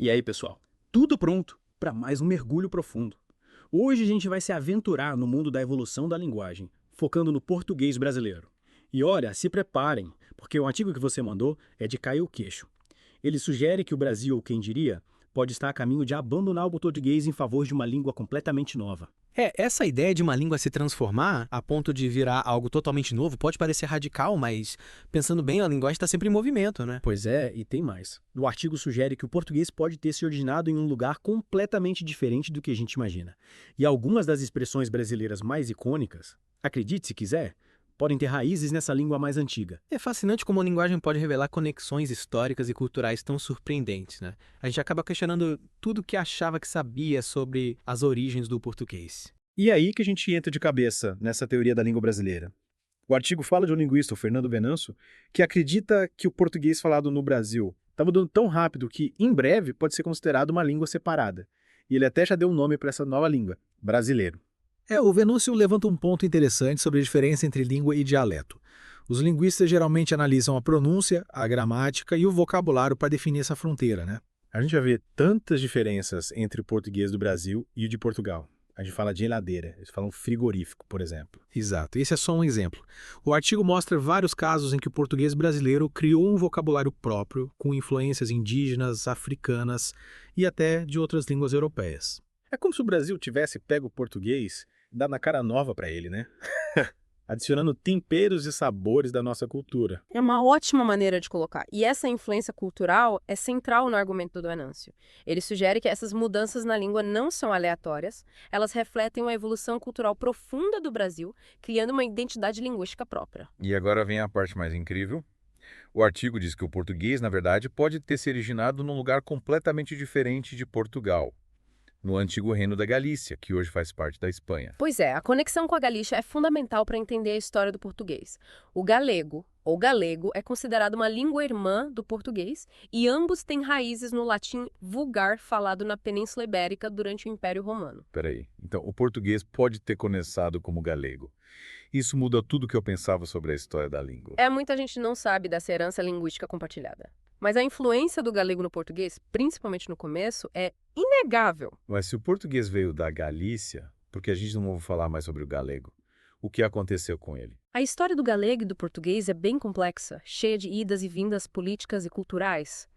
E aí, pessoal? Tudo pronto para mais um mergulho profundo. Hoje a gente vai se aventurar no mundo da evolução da linguagem, focando no português brasileiro. E olha, se preparem, porque o artigo que você mandou é de cair o queixo. Ele sugere que o Brasil, ou quem diria, pode estar a caminho de abandonar o português em favor de uma língua completamente nova. Essa ideia de uma língua se transformar a ponto de virar algo totalmente novo pode parecer radical, mas pensando bem, a linguagem está sempre em movimento, né? Pois é, e tem mais. O artigo sugere que o português pode ter se originado em um lugar completamente diferente do que a gente imagina. E algumas das expressões brasileiras mais icônicas, acredite se quiser, podem ter raízes nessa língua mais antiga. É fascinante como a linguagem pode revelar conexões históricas e culturais tão surpreendentes, né? A gente acaba questionando tudo o que achava que sabia sobre as origens do português. E é aí que a gente entra de cabeça nessa teoria da língua brasileira. O artigo fala de um linguista, o Fernando Venanço, que acredita que o português falado no Brasil está mudando tão rápido que, em breve, pode ser considerado uma língua separada. E ele até já deu um nome para essa nova língua, brasileiro. O Venâncio levanta um ponto interessante sobre a diferença entre língua e dialeto. Os linguistas geralmente analisam a pronúncia, a gramática e o vocabulário para definir essa fronteira, né? A gente já vê tantas diferenças entre o português do Brasil e o de Portugal. A gente fala de geladeira, eles falam frigorífico, por exemplo. Exato, esse é só um exemplo. O artigo mostra vários casos em que o português brasileiro criou um vocabulário próprio, com influências indígenas, africanas e até de outras línguas europeias. É como se o Brasil tivesse pego o português e dado na cara nova para ele, né? Adicionando temperos e sabores da nossa cultura. É uma ótima maneira de colocar. E essa influência cultural é central no argumento do Venâncio. Ele sugere que essas mudanças na língua não são aleatórias, elas refletem uma evolução cultural profunda do Brasil, criando uma identidade linguística própria. E agora vem a parte mais incrível. O artigo diz que o português, na verdade, pode ter se originado num lugar completamente diferente de Portugal, no antigo Reino da Galícia, que hoje faz parte da Espanha. Pois é, a conexão com a Galícia é fundamental para entender a história do português. O galego, ou galego, é considerado uma língua irmã do português e ambos têm raízes no latim vulgar falado na Península Ibérica durante o Império Romano. Peraí, então o português pode ter começado como galego. Isso muda tudo o que eu pensava sobre a história da língua. Muita gente não sabe dessa herança linguística compartilhada. Mas a influência do galego no português, principalmente no começo, é inegável. Mas se o português veio da Galícia, por que a gente não ouve falar mais sobre o galego? O que aconteceu com ele? A história do galego e do português é bem complexa, cheia de idas e vindas políticas e culturais.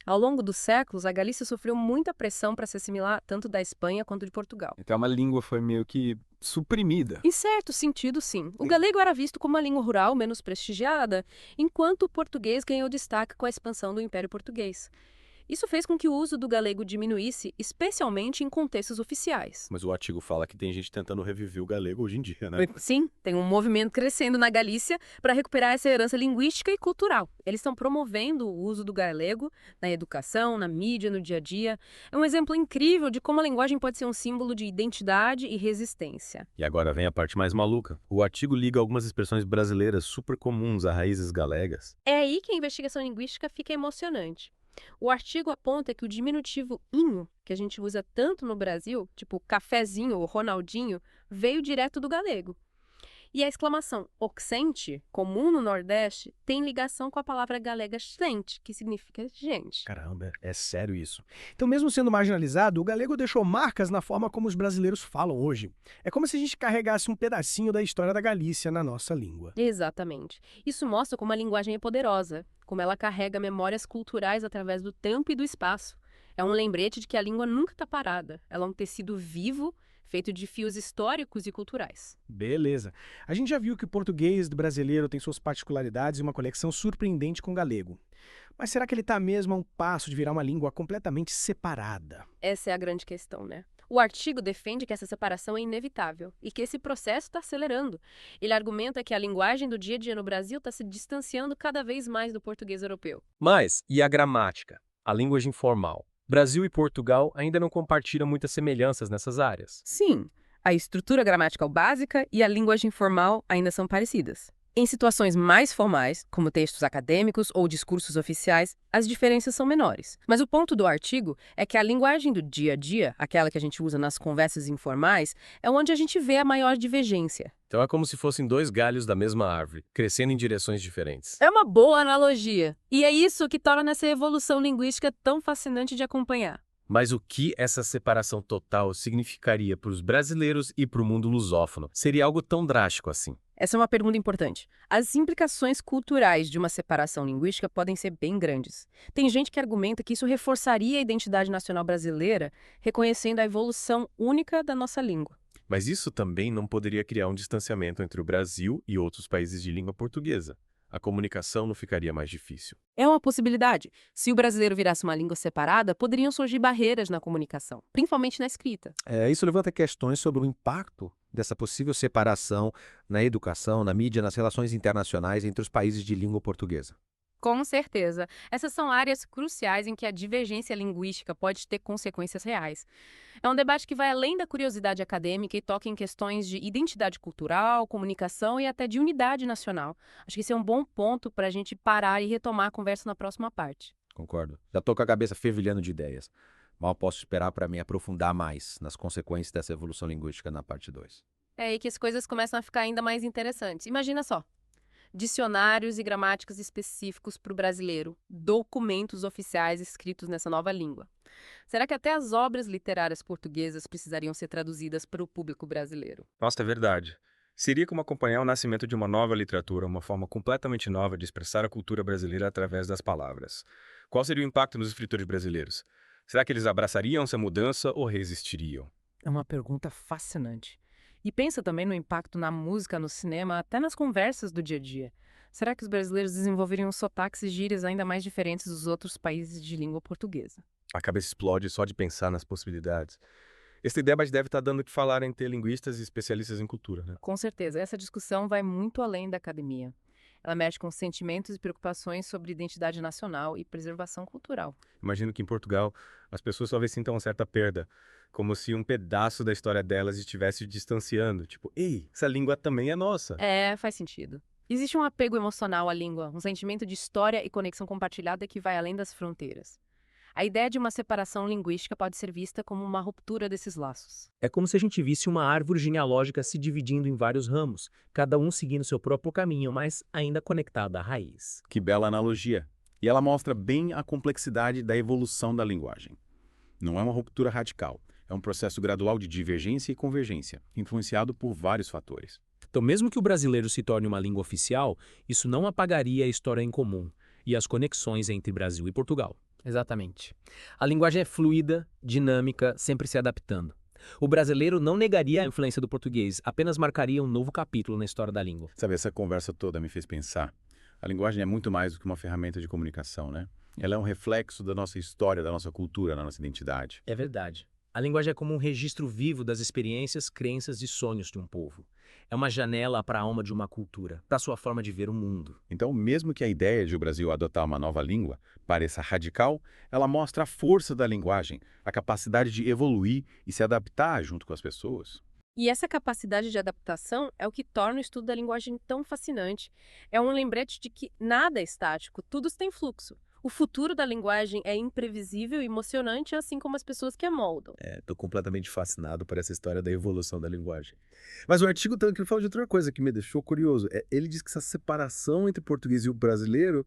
Ao longo dos séculos, a Galícia sofreu muita pressão para se assimilar tanto da Espanha quanto de Portugal. Então uma língua foi meio que suprimida. Em certo sentido, sim. O galego era visto como uma língua rural menos prestigiada, enquanto o português ganhou destaque com a expansão do Império Português. Isso fez com que o uso do galego diminuísse, especialmente em contextos oficiais. Mas o artigo fala que tem gente tentando reviver o galego hoje em dia, né? Sim, tem um movimento crescendo na Galícia para recuperar essa herança linguística e cultural. Eles estão promovendo o uso do galego na educação, na mídia, no dia a dia. É um exemplo incrível de como a linguagem pode ser um símbolo de identidade e resistência. E agora vem a parte mais maluca. O artigo liga algumas expressões brasileiras super comuns a raízes galegas. É aí que a investigação linguística fica emocionante. O artigo aponta que o diminutivo inho, que a gente usa tanto no Brasil, tipo cafezinho ou Ronaldinho, veio direto do galego. E a exclamação oxente, comum no Nordeste, tem ligação com a palavra galega gente, que significa gente. Caramba, é sério isso. Então, mesmo sendo marginalizado, o galego deixou marcas na forma como os brasileiros falam hoje. É como se a gente carregasse um pedacinho da história da Galícia na nossa língua. Exatamente. Isso mostra como a linguagem é poderosa, como ela carrega memórias culturais através do tempo e do espaço. É um lembrete de que a língua nunca está parada. Ela é um tecido vivo, feito de fios históricos e culturais. Beleza. A gente já viu que o português do brasileiro tem suas particularidades e uma conexão surpreendente com o galego. Mas será que ele está mesmo a um passo de virar uma língua completamente separada? Essa é a grande questão, né? O artigo defende que essa separação é inevitável e que esse processo está acelerando. Ele argumenta que a linguagem do dia a dia no Brasil está se distanciando cada vez mais do português europeu. Mas, e a gramática? A língua informal? Brasil e Portugal ainda não compartilham muitas semelhanças nessas áreas. Sim, a estrutura gramatical básica e a linguagem formal ainda são parecidas. Em situações mais formais, como textos acadêmicos ou discursos oficiais, as diferenças são menores. Mas o ponto do artigo é que a linguagem do dia a dia, aquela que a gente usa nas conversas informais, é onde a gente vê a maior divergência. Então é como se fossem dois galhos da mesma árvore, crescendo em direções diferentes. É uma boa analogia. E é isso que torna essa evolução linguística tão fascinante de acompanhar. Mas o que essa separação total significaria para os brasileiros e para o mundo lusófono? Seria algo tão drástico assim? Essa é uma pergunta importante. As implicações culturais de uma separação linguística podem ser bem grandes. Tem gente que argumenta que isso reforçaria a identidade nacional brasileira, reconhecendo a evolução única da nossa língua. Mas isso também não poderia criar um distanciamento entre o Brasil e outros países de língua portuguesa. A comunicação não ficaria mais difícil. É uma possibilidade. Se o brasileiro virasse uma língua separada, poderiam surgir barreiras na comunicação, principalmente na escrita. Isso levanta questões sobre o impacto dessa possível separação na educação, na mídia, nas relações internacionais entre os países de língua portuguesa. Com certeza. Essas são áreas cruciais em que a divergência linguística pode ter consequências reais. É um debate que vai além da curiosidade acadêmica e toca em questões de identidade cultural, comunicação e até de unidade nacional. Acho que esse é um bom ponto para a gente parar e retomar a conversa na próxima parte. Concordo. Já estou com a cabeça fervilhando de ideias. Mal posso esperar para me aprofundar mais nas consequências dessa evolução linguística na parte 2. É aí que as coisas começam a ficar ainda mais interessantes. Imagina só. Dicionários e gramáticas específicos para o brasileiro, documentos oficiais escritos nessa nova língua. Será que até as obras literárias portuguesas precisariam ser traduzidas para o público brasileiro? Nossa, é verdade. Seria como acompanhar o nascimento de uma nova literatura, uma forma completamente nova de expressar a cultura brasileira através das palavras. Qual seria o impacto nos escritores brasileiros? Será que eles abraçariam essa mudança ou resistiriam? É uma pergunta fascinante. E pensa também no impacto na música, no cinema, até nas conversas do dia a dia. Será que os brasileiros desenvolveriam sotaques e gírias ainda mais diferentes dos outros países de língua portuguesa? A cabeça explode só de pensar nas possibilidades. Esse debate deve estar dando o que falar entre linguistas e especialistas em cultura, né? Com certeza, essa discussão vai muito além da academia. Ela mexe com sentimentos e preocupações sobre identidade nacional e preservação cultural. Imagino que em Portugal as pessoas talvez sintam uma certa perda, como se um pedaço da história delas estivesse se distanciando. Tipo, ei, essa língua também é nossa. É, faz sentido. Existe um apego emocional à língua, um sentimento de história e conexão compartilhada que vai além das fronteiras. A ideia de uma separação linguística pode ser vista como uma ruptura desses laços. É como se a gente visse uma árvore genealógica se dividindo em vários ramos, cada um seguindo seu próprio caminho, mas ainda conectado à raiz. Que bela analogia. E ela mostra bem a complexidade da evolução da linguagem. Não é uma ruptura radical, é um processo gradual de divergência e convergência, influenciado por vários fatores. Então, mesmo que o brasileiro se torne uma língua oficial, isso não apagaria a história em comum e as conexões entre Brasil e Portugal. Exatamente. A linguagem é fluida, dinâmica, sempre se adaptando. O brasileiro não negaria a influência do português, apenas marcaria um novo capítulo na história da língua. Sabe, essa conversa toda me fez pensar. A linguagem é muito mais do que uma ferramenta de comunicação, né? Ela é um reflexo da nossa história, da nossa cultura, da nossa identidade. É verdade. A linguagem é como um registro vivo das experiências, crenças e sonhos de um povo. É uma janela para a alma de uma cultura, para a sua forma de ver o mundo. Então, mesmo que a ideia de o Brasil adotar uma nova língua pareça radical, ela mostra a força da linguagem, a capacidade de evoluir e se adaptar junto com as pessoas. E essa capacidade de adaptação é o que torna o estudo da linguagem tão fascinante. É um lembrete de que nada é estático, tudo tem fluxo. O futuro da linguagem é imprevisível e emocionante, assim como as pessoas que a moldam. Estou completamente fascinado por essa história da evolução da linguagem. Mas o artigo também fala de outra coisa que me deixou curioso. Ele diz que essa separação entre o português e o brasileiro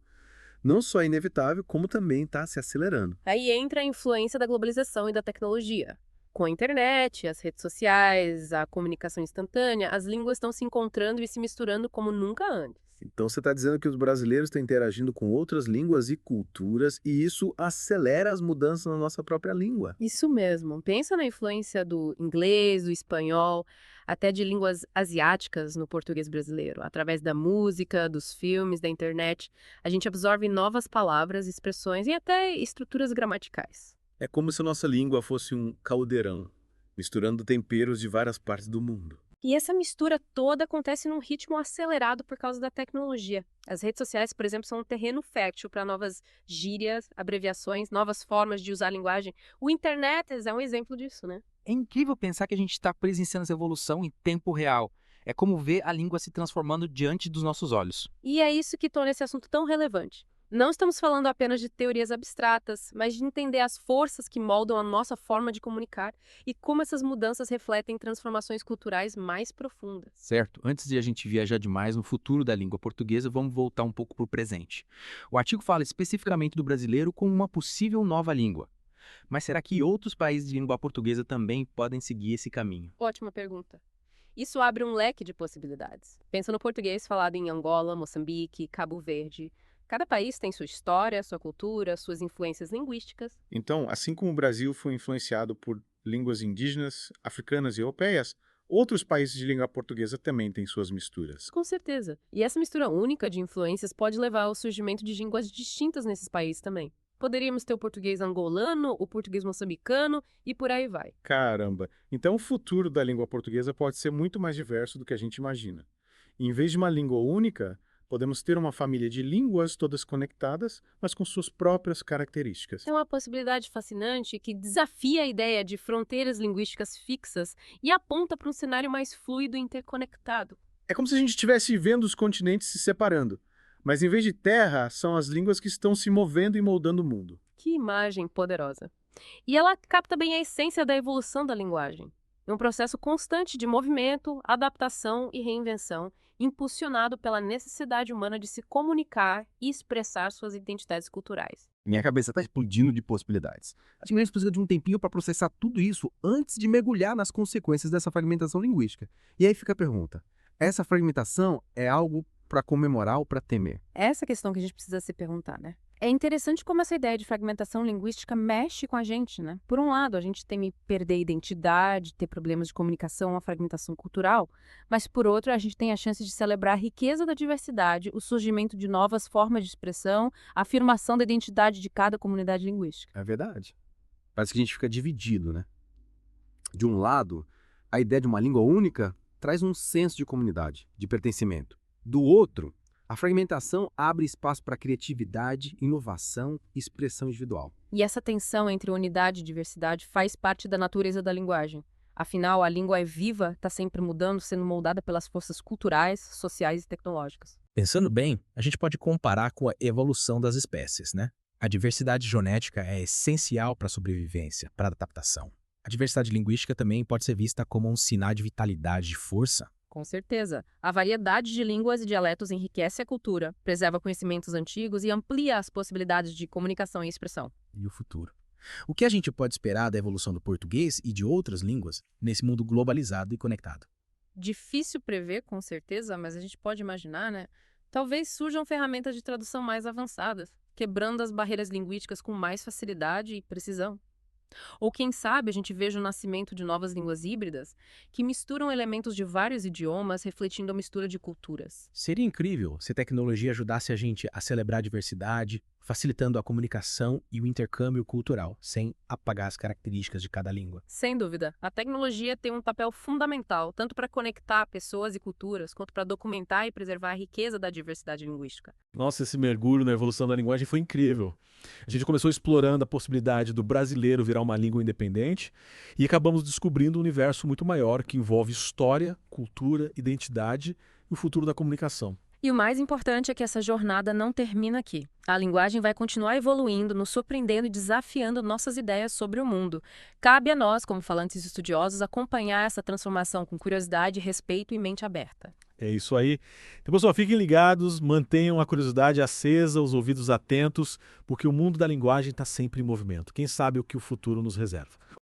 não só é inevitável, como também está se acelerando. Aí entra a influência da globalização e da tecnologia. Com a internet, as redes sociais, a comunicação instantânea, as línguas estão se encontrando e se misturando como nunca antes. Então você está dizendo que os brasileiros estão interagindo com outras línguas e culturas e isso acelera as mudanças na nossa própria língua. Isso mesmo. Pensa na influência do inglês, do espanhol, até de línguas asiáticas no português brasileiro. Através da música, dos filmes, da internet, a gente absorve novas palavras, expressões e até estruturas gramaticais. É como se a nossa língua fosse um caldeirão, misturando temperos de várias partes do mundo. E essa mistura toda acontece num ritmo acelerado por causa da tecnologia. As redes sociais, por exemplo, são um terreno fértil para novas gírias, abreviações, novas formas de usar a linguagem. O internet é um exemplo disso, né? É incrível pensar que a gente está presenciando essa evolução em tempo real. É como ver a língua se transformando diante dos nossos olhos. E é isso que torna esse assunto tão relevante. Não estamos falando apenas de teorias abstratas, mas de entender as forças que moldam a nossa forma de comunicar e como essas mudanças refletem transformações culturais mais profundas. Certo? Antes de a gente viajar demais no futuro da língua portuguesa, vamos voltar um pouco para o presente. O artigo fala especificamente do brasileiro como uma possível nova língua. Mas será que outros países de língua portuguesa também podem seguir esse caminho? Ótima pergunta. Isso abre um leque de possibilidades. Pensa no português falado em Angola, Moçambique, Cabo Verde. Cada país tem sua história, sua cultura, suas influências linguísticas. Então, assim como o Brasil foi influenciado por línguas indígenas, africanas e europeias, outros países de língua portuguesa também têm suas misturas. Com certeza. E essa mistura única de influências pode levar ao surgimento de línguas distintas nesses países também. Poderíamos ter o português angolano, o português moçambicano e por aí vai. Caramba! Então o futuro da língua portuguesa pode ser muito mais diverso do que a gente imagina. Em vez de uma língua única, podemos ter uma família de línguas todas conectadas, mas com suas próprias características. É uma possibilidade fascinante que desafia a ideia de fronteiras linguísticas fixas e aponta para um cenário mais fluido e interconectado. É como se a gente estivesse vendo os continentes se separando, mas em vez de terra, são as línguas que estão se movendo e moldando o mundo. Que imagem poderosa! E ela capta bem a essência da evolução da linguagem. É um processo constante de movimento, adaptação e reinvenção, impulsionado pela necessidade humana de se comunicar e expressar suas identidades culturais. Minha cabeça está explodindo de possibilidades. Acho que a gente precisa de um tempinho para processar tudo isso antes de mergulhar nas consequências dessa fragmentação linguística. E aí fica a pergunta: essa fragmentação é algo para comemorar ou para temer? Essa questão que a gente precisa se perguntar, né? É interessante como essa ideia de fragmentação linguística mexe com a gente, né? Por um lado, a gente teme perder a identidade, ter problemas de comunicação, a fragmentação cultural, mas por outro, a gente tem a chance de celebrar a riqueza da diversidade, o surgimento de novas formas de expressão, a afirmação da identidade de cada comunidade linguística. É verdade. Parece que a gente fica dividido, né? De um lado, a ideia de uma língua única traz um senso de comunidade, de pertencimento. Do outro, a fragmentação abre espaço para criatividade, inovação e expressão individual. E essa tensão entre unidade e diversidade faz parte da natureza da linguagem. Afinal, a língua é viva, está sempre mudando, sendo moldada pelas forças culturais, sociais e tecnológicas. Pensando bem, a gente pode comparar com a evolução das espécies, né? A diversidade genética é essencial para a sobrevivência, para a adaptação. A diversidade linguística também pode ser vista como um sinal de vitalidade, de força. Com certeza. A variedade de línguas e dialetos enriquece a cultura, preserva conhecimentos antigos e amplia as possibilidades de comunicação e expressão. E o futuro? O que a gente pode esperar da evolução do português e de outras línguas nesse mundo globalizado e conectado? Difícil prever, com certeza, mas a gente pode imaginar, né? Talvez surjam ferramentas de tradução mais avançadas, quebrando as barreiras linguísticas com mais facilidade e precisão. Ou quem sabe a gente veja o nascimento de novas línguas híbridas que misturam elementos de vários idiomas, refletindo a mistura de culturas. Seria incrível se a tecnologia ajudasse a gente a celebrar a diversidade, facilitando a comunicação e o intercâmbio cultural, sem apagar as características de cada língua. Sem dúvida, a tecnologia tem um papel fundamental, tanto para conectar pessoas e culturas, quanto para documentar e preservar a riqueza da diversidade linguística. Nossa, esse mergulho na evolução da linguagem foi incrível. A gente começou explorando a possibilidade do brasileiro virar uma língua independente e acabamos descobrindo um universo muito maior que envolve história, cultura, identidade e o futuro da comunicação. E o mais importante é que essa jornada não termina aqui. A linguagem vai continuar evoluindo, nos surpreendendo e desafiando nossas ideias sobre o mundo. Cabe a nós, como falantes e estudiosos, acompanhar essa transformação com curiosidade, respeito e mente aberta. É isso aí. Então, pessoal, fiquem ligados, mantenham a curiosidade acesa, os ouvidos atentos, porque o mundo da linguagem está sempre em movimento. Quem sabe o que o futuro nos reserva.